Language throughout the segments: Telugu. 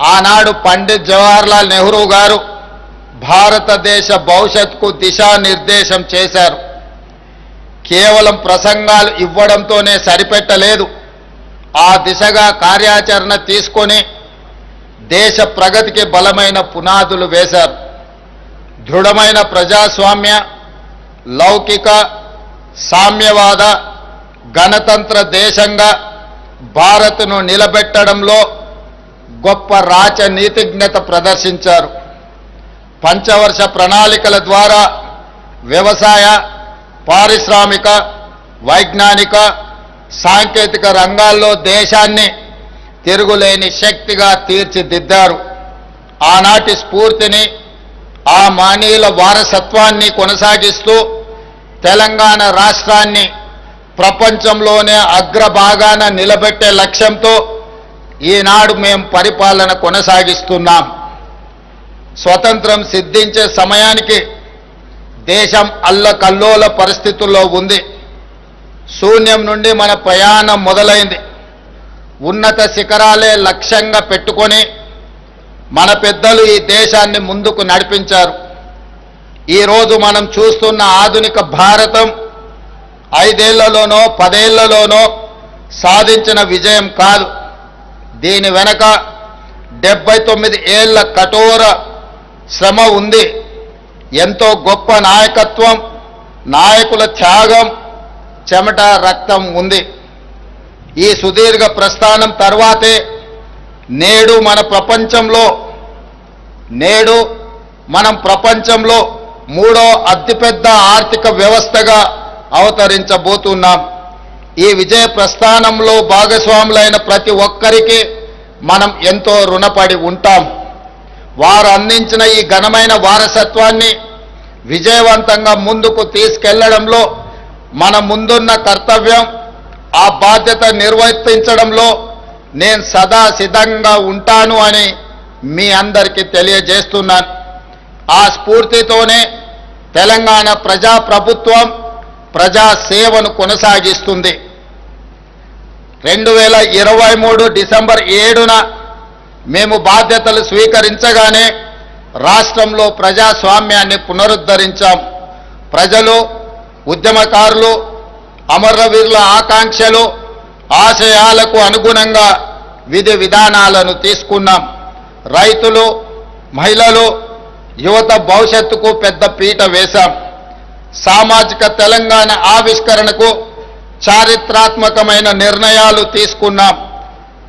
ఆనాడు పండిత్ జవహర్లాల్ నెహ్రూ గారు భారతదేశ భవిష్యత్తుకు దిశానిర్దేశం చేశారు. కేవలం ప్రసంగాలు ఇవ్వడంతోనే సరిపెట్టలేదు. ఆ దిశగా కార్యాచరణ తీసుకొని దేశ ప్రగతికి బలమైన పునాదులు వేశారు. దృఢమైన ప్రజాస్వామ్య, లౌకిక, సామ్యవాద, గణతంత్ర దేశంగా భారత్ను నిలబెట్టడంలో గొప్ప రాజనీతిజ్ఞత ప్రదర్శించారు. పంచవర్ష ప్రణాళికల ద్వారా వ్యవసాయ, పారిశ్రామిక, వైజ్ఞానిక, సాంకేతిక రంగాల్లో దేశాన్ని తిరుగులేని శక్తిగా తీర్చిదిద్దారు. ఆనాటి స్ఫూర్తిని, ఆ మానీయుల వారసత్వాన్ని కొనసాగిస్తూ తెలంగాణ రాష్ట్రాన్ని ప్రపంచంలోనే అగ్రభాగాన నిలబెట్టే లక్ష్యంతో ఈనాడు మేము పరిపాలన కొనసాగిస్తున్నాం. స్వతంత్రం సిద్ధించే సమయానికి దేశం అల్లకల్లోల పరిస్థితుల్లో ఉంది. శూన్యం నుండి మన ప్రయాణం మొదలైంది. ఉన్నత శిఖరాలే లక్ష్యంగా పెట్టుకొని మన పెద్దలు ఈ దేశాన్ని ముందుకు నడిపించారు. ఈరోజు మనం చూస్తున్న ఆధునిక భారతం 5 ఏళ్లలోనో 10 ఏళ్లలోనో సాధించిన విజయం కాదు. దీని వెనక 79 ఏళ్ల కఠోర శ్రమ ఉంది. ఎంతో గొప్ప నాయకత్వం, నాయకుల త్యాగం, చెమట, రక్తం ఉంది. ఈ సుదీర్ఘ ప్రస్థానం తర్వాతే నేడు మనం ప్రపంచంలో 3వ అతిపెద్ద ఆర్థిక వ్యవస్థగా అవతరించబోతున్నాం. ఈ విజయ ప్రస్థానంలో భాగస్వాములైన ప్రతి ఒక్కరికి మనం ఎంతో రుణపడి ఉంటాం. వారు అందించిన ఈ ఘనమైన వారసత్వాన్ని విజయవంతంగా ముందుకు తీసుకెళ్లడంలో మన ముందున్న కర్తవ్యం, ఆ బాధ్యత నిర్వర్తించడంలో నేను సదా సిద్ధంగా ఉంటాను అని మీ అందరికీ తెలియజేస్తున్నాను. ఆ స్ఫూర్తితోనే తెలంగాణ ప్రజాప్రభుత్వం ప్రజా సేవను కొనసాగిస్తుంది. 2023 డిసెంబర్ 7న మేము బాధ్యతలు స్వీకరించగానే రాష్ట్రంలో ప్రజాస్వామ్యాన్ని పునరుద్ధరించాం. ప్రజలు, ఉద్యమకారులు, అమరవీరుల ఆకాంక్షలు, ఆశయాలకు అనుగుణంగా విధి విధానాలను తీసుకున్నాం. రైతులు, మహిళలు, యువత భవిష్యత్తుకు పెద్ద పీట వేశాం. సామాజిక తెలంగాణ ఆవిష్కరణకు చారిత్రాత్మకమైన నిర్ణయాలు తీసుకున్నాం.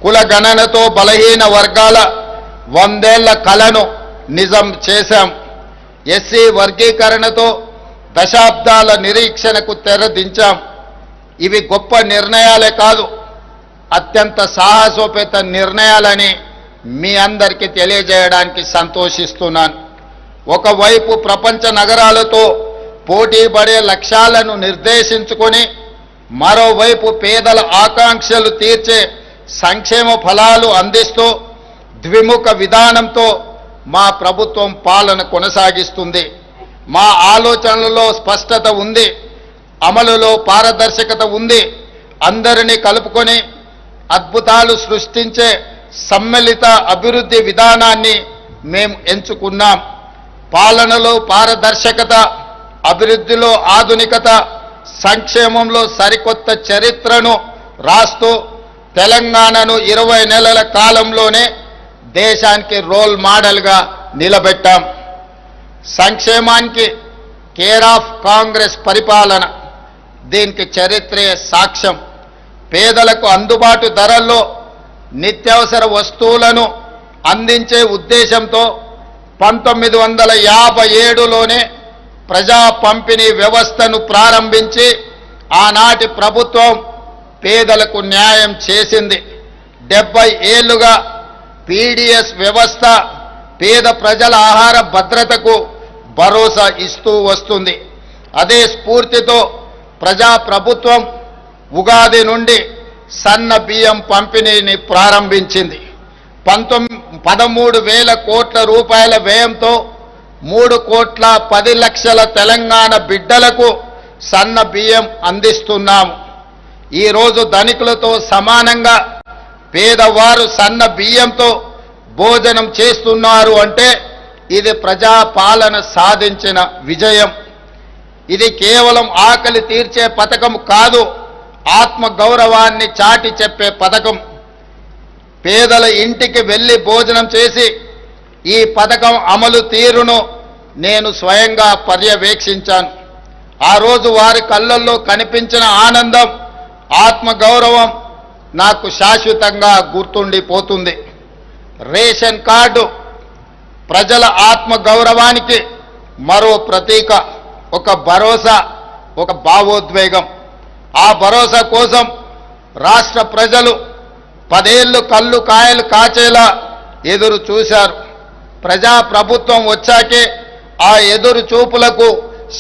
కుల గణనతో బలహీన వర్గాల 100 ఏళ్ల కలను నిజం చేశాం. ఎస్సీ వర్గీకరణతో దశాబ్దాల నిరీక్షణకు తెరదించాం. ఇవి గొప్ప నిర్ణయాలే కాదు, అత్యంత సాహసోపేత నిర్ణయాలని మీ అందరికీ తెలియజేయడానికి సంతోషిస్తున్నాను. ఒకవైపు ప్రపంచ నగరాలతో పోటీపడే లక్ష్యాలను నిర్దేశించుకొని, మరోవైపు పేదల ఆకాంక్షలు తీర్చే సంక్షేమ ఫలాలు అందిస్తూ ద్విముఖ విధానంతో మా ప్రభుత్వం పాలన కొనసాగిస్తుంది. మా ఆలోచనలలో స్పష్టత ఉంది, అమలులో పారదర్శకత ఉంది. అందరినీ కలుపుకొని అద్భుతాలు సృష్టించే సమ్మిళిత అభివృద్ధి విధానాన్ని మేము ఎంచుకున్నాం. పాలనలో పారదర్శకత, అభివృద్ధిలో ఆధునికత, సంక్షేమంలో సరికొత్త చరిత్రను రాస్తూ తెలంగాణను 20 నెలల కాలంలోనే దేశానికి రోల్ మోడల్గా నిలబెట్టాం. సంక్షేమానికి కేర్ ఆఫ్ కాంగ్రెస్ పరిపాలన, దీనికి చరిత్రే సాక్ష్యం. పేదలకు అందుబాటు ధరల్లో నిత్యావసర వస్తువులను అందించే ఉద్దేశంతో 1957లోనే ప్రజా పంపిణీ వ్యవస్థను ప్రారంభించి ఆనాటి ప్రభుత్వం పేదలకు న్యాయం చేసింది. 70 ఏళ్లుగా పీడీఎస్ వ్యవస్థ పేద ప్రజల ఆహార భద్రతకు భరోసా ఇస్తూ వస్తుంది. అదే స్ఫూర్తితో ప్రజా ప్రభుత్వం ఉగాది నుండి సన్న బియ్యం పంపిణీని ప్రారంభించింది. 13,000 కోట్ల రూపాయల వ్యయంతో 3,10,00,000 తెలంగాణ బిడ్డలకు సన్న బియ్యం అందిస్తున్నాము. ఈరోజు ధనికులతో సమానంగా పేదవారు సన్న బియ్యంతో భోజనం చేస్తున్నారు అంటే ఇది ప్రజాపాలన సాధించిన విజయం. ఇది కేవలం ఆకలి తీర్చే పథకం కాదు, ఆత్మ గౌరవాన్ని చాటి చెప్పే పథకం. పేదల ఇంటికి వెళ్ళి భోజనం చేసి ఈ పథకం అమలు తీరును నేను స్వయంగా పర్యవేక్షించాను. ఆ రోజు వారి కళ్ళల్లో కనిపించిన ఆనందం, ఆత్మగౌరవం నాకు శాశ్వతంగా గుర్తుండిపోతుంది. రేషన్ కార్డు ప్రజల ఆత్మగౌరవానికి మరో ప్రతీక, ఒక భరోసా, ఒక భావోద్వేగం. ఆ భరోసా కోసం రాష్ట్ర ప్రజలు 10 ఏళ్లు కళ్ళు కాయలు కాచేలా ఎదురు చూశారు. ప్రజాప్రభుత్వం వచ్చాకే ఆ ఎదురు చూపులకు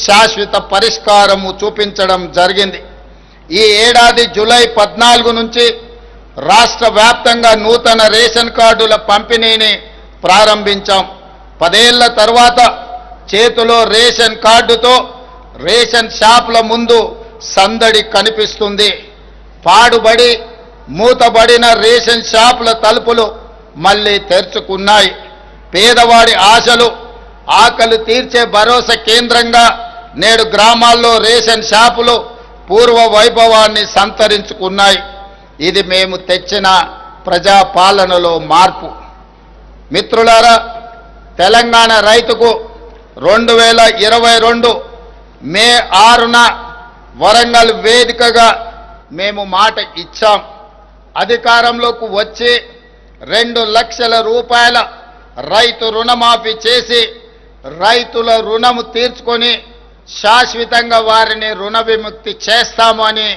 శాశ్వత పరిష్కారము చూపించడం జరిగింది. ఈ ఏడాది జూలై 14 నుంచి రాష్ట్ర వ్యాప్తంగా నూతన రేషన్ కార్డుల పంపిణీని ప్రారంభించాం. 10 ఏళ్ల తర్వాత చేతిలో రేషన్ కార్డుతో రేషన్ షాపుల ముందు సందడి కనిపిస్తుంది. పాడుబడి మూతబడిన రేషన్ షాపుల తలుపులు మళ్ళీ తెరుచుకున్నాయి. పేదవాడి ఆశలు, ఆకలి తీర్చే భరోసా కేంద్రంగా నేడు గ్రామాల్లో రేషన్ షాపులు పూర్వ వైభవాన్ని సంతరించుకున్నాయి. ఇది మేము తెచ్చిన ప్రజాపాలనలో మార్పు. మిత్రులారా, తెలంగాణ రైతుకు 2022 మే 6న వరంగల్ వేదికగా మేము మాట ఇచ్చాం. అధికారంలోకి వచ్చి 2 లక్షల రూపాయల రైతు రుణమాఫీ చేసి రైతుల రుణము తీర్చుకొని శాశ్వతంగా వారిని రుణ విముక్తి చేస్తామని